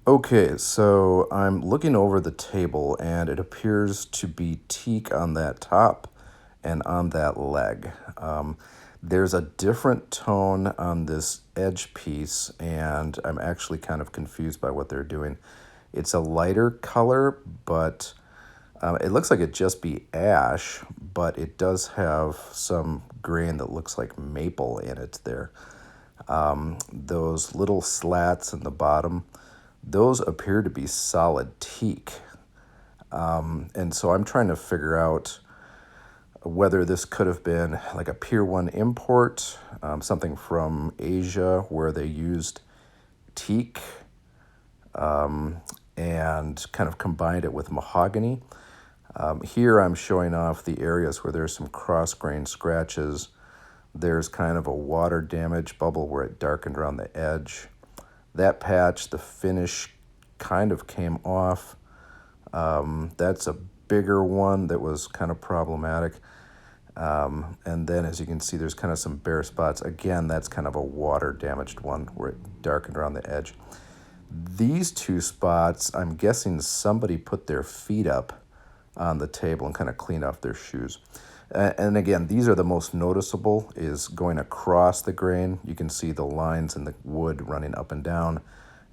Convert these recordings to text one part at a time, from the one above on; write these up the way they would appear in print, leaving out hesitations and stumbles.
Okay, so I'm looking over the table and it appears to be teak on that top and on that leg. There's a different tone on this edge piece, and I'm actually kind of confused by what they're doing. It's a lighter color, but it looks like it just be ash, but it does have some grain that looks like maple in it there. Those little slats in the bottom, those appear to be solid teak. And so I'm trying to figure out whether this could have been like a Pier 1 import, something from Asia where they used teak and kind of combined it with mahogany. Here I'm showing off the areas where there's some cross-grain scratches. There's kind of a water damage bubble where it darkened around the edge. That patch, the finish kind of came off. That's a bigger one that was kind of problematic. And then as you can see, there's kind of some bare spots. Again, that's kind of a water damaged one where it darkened around the edge. These two spots, I'm guessing somebody put their feet up on the table and kind of cleaned off their shoes. And again, these are the most noticeable, is going across the grain. You can see the lines in the wood running up and down,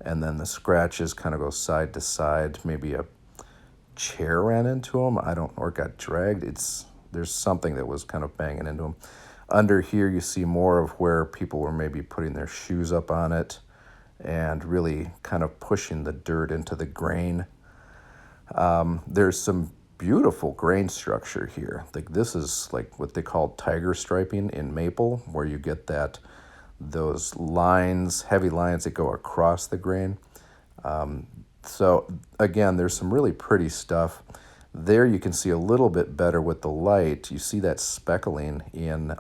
and then the scratches kind of go side to side. Maybe a chair ran into them, I don't, or got dragged. There's something that was kind of banging into them. Under here, you see more of where people were maybe putting their shoes up on it and really kind of pushing the dirt into the grain. There's some beautiful grain structure here. Like, this is like what they call tiger striping in maple, where you get those lines, heavy lines that go across the grain. So again, there's some really pretty stuff. There you can see a little bit better with the light. You see that speckling in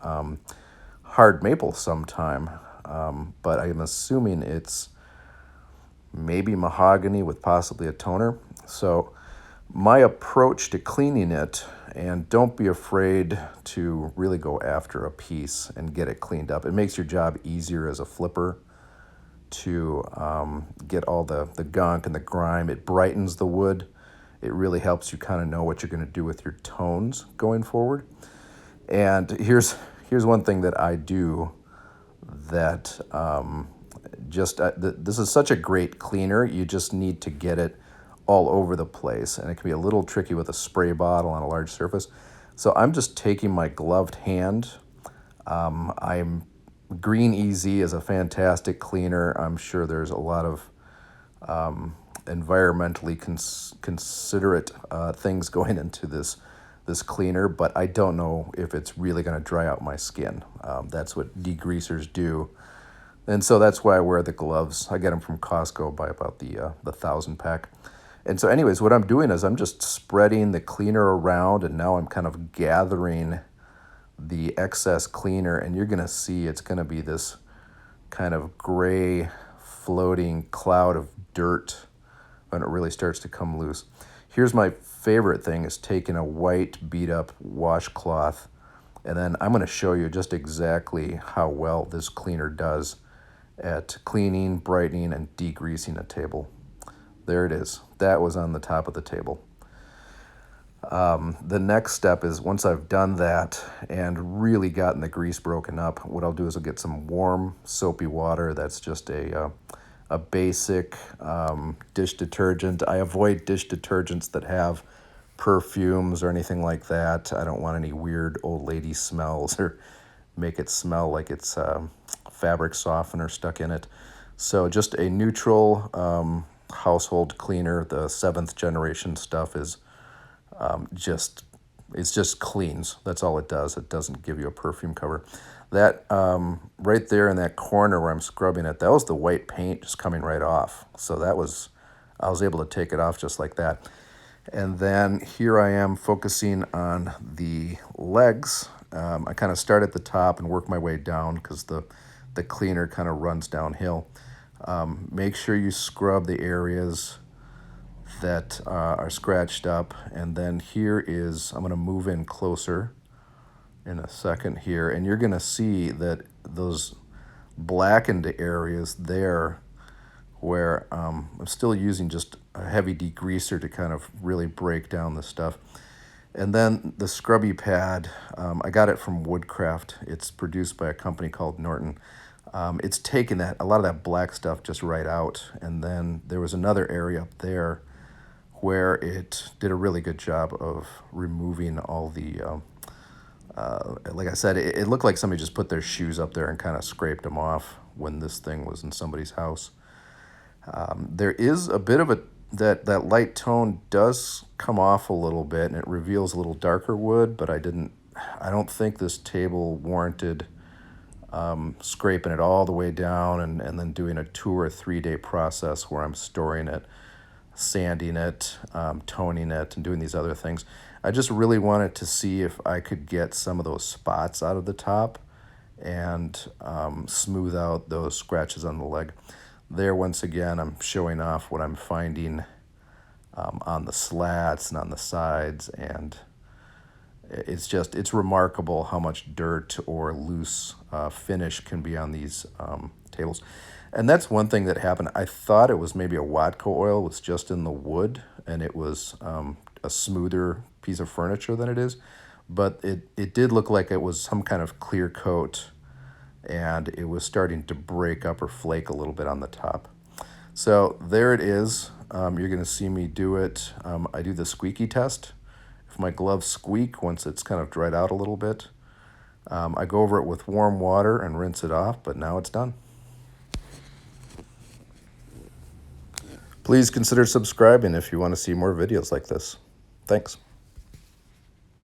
hard maple sometime, but I'm assuming it's maybe mahogany with possibly a toner. So my approach to cleaning it, and don't be afraid to really go after a piece and get it cleaned up. It makes your job easier as a flipper to get all the gunk and the grime. It brightens the wood. It really helps you kind of know what you're going to do with your tones going forward. And here's one thing that I do that this is such a great cleaner. You just need to get it all over the place, and it can be a little tricky with a spray bottle on a large surface. So I'm just taking my gloved hand. I'm Green Easy is a fantastic cleaner. I'm sure there's a lot of environmentally considerate things going into this cleaner, but I don't know if it's really going to dry out my skin. That's what degreasers do, and so that's why I wear the gloves. I get them from Costco by about the 1,000 pack. And so anyways, what I'm doing is I'm just spreading the cleaner around, and now I'm kind of gathering the excess cleaner, and you're going to see it's going to be this kind of gray floating cloud of dirt when it really starts to come loose. Here's my favorite thing, is taking a white beat up washcloth, and then I'm going to show you just exactly how well this cleaner does at cleaning, brightening, and degreasing a table. There it is. That was on the top of the table. The next step is, once I've done that and really gotten the grease broken up, what I'll do is I'll get some warm soapy water. That's just a basic dish detergent. I avoid dish detergents that have perfumes or anything like that. I don't want any weird old lady smells or make it smell like it's fabric softener stuck in it. So just a neutral household cleaner. The 7th generation stuff is just cleans. That's all it does. It doesn't give you a perfume cover. That right there in that corner where I'm scrubbing it, that was the white paint just coming right off. So I was able to take it off just like that. And then here I am focusing on the legs. I kind of start at the top and work my way down because the cleaner kind of runs downhill. Make sure you scrub the areas that are scratched up. And then I'm going to move in closer in a second here, and you're going to see that those blackened areas there where I'm still using just a heavy degreaser to kind of really break down the stuff. And then the scrubby pad, I got it from Woodcraft. It's produced by a company called Norton. It's taken a lot of that black stuff just right out. And then there was another area up there where it did a really good job of removing all the, like I said, it looked like somebody just put their shoes up there and kind of scraped them off when this thing was in somebody's house. There is a bit of that light tone does come off a little bit, and it reveals a little darker wood, but I don't think this table warranted scraping it all the way down and then doing a 2 or 3 day process where I'm storing it, sanding it, toning it, and doing these other things. I just really wanted to see if I could get some of those spots out of the top and smooth out those scratches on the leg. There, once again, I'm showing off what I'm finding on the slats and on the sides, and it's remarkable how much dirt or loose finish can be on these tables. And that's one thing that happened. I thought it was maybe a Watco oil was just in the wood, and it was a smoother piece of furniture than it is, but it did look like it was some kind of clear coat, and it was starting to break up or flake a little bit on the top. So there it is. You're going to see me do it. I do the squeaky test. If my gloves squeak once it's kind of dried out a little bit, I go over it with warm water and rinse it off, but now it's done. Please consider subscribing if you want to see more videos like this. Thanks.